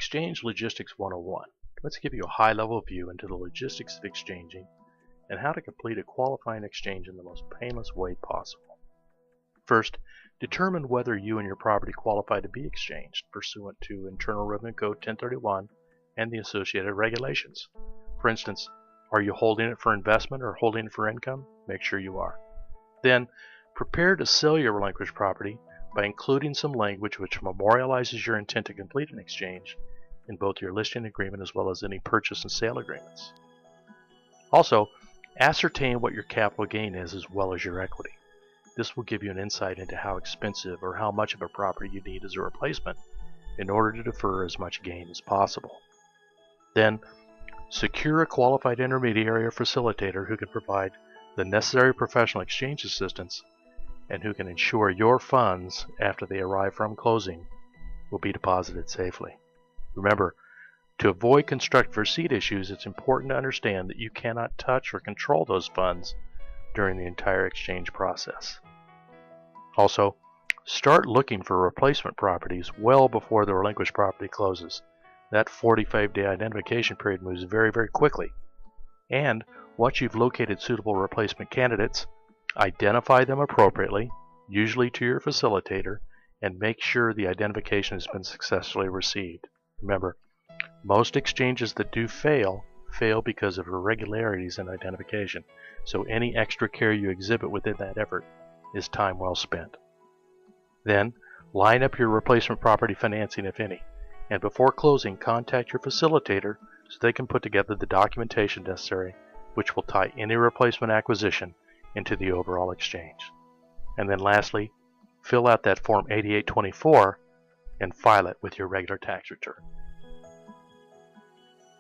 Exchange Logistics 101. Let's give you a high-level view into the logistics of exchanging and how to complete a qualifying exchange in the most painless way possible. First, determine whether you and your property qualify to be exchanged pursuant to Internal Revenue Code 1031 and the associated regulations. For instance, are you holding it for investment or holding it for income? Make sure you are. Then, prepare to sell your relinquished property by including some language which memorializes your intent to complete an exchange in both your listing agreement as well as any purchase and sale agreements. Also, ascertain what your capital gain is as well as your equity. This will give you an insight into how expensive or how much of a property you need as a replacement in order to defer as much gain as possible. Then, secure a qualified intermediary or facilitator who can provide the necessary professional exchange assistance and who can ensure your funds, after they arrive from closing, will be deposited safely. Remember, to avoid constructive receipt issues, it's important to understand that you cannot touch or control those funds during the entire exchange process. Also, start looking for replacement properties well before the relinquished property closes. That 45-day identification period moves very, very quickly. And once you've located suitable replacement candidates, identify them appropriately, usually to your facilitator, and make sure the identification has been successfully received. Remember, most exchanges that do fail because of irregularities in identification, so any extra care you exhibit within that effort is time well spent. Then, line up your replacement property financing, if any, and before closing, contact your facilitator so they can put together the documentation necessary, which will tie any replacement acquisition into the overall exchange. And then lastly, fill out that Form 8824 and file it with your regular tax return.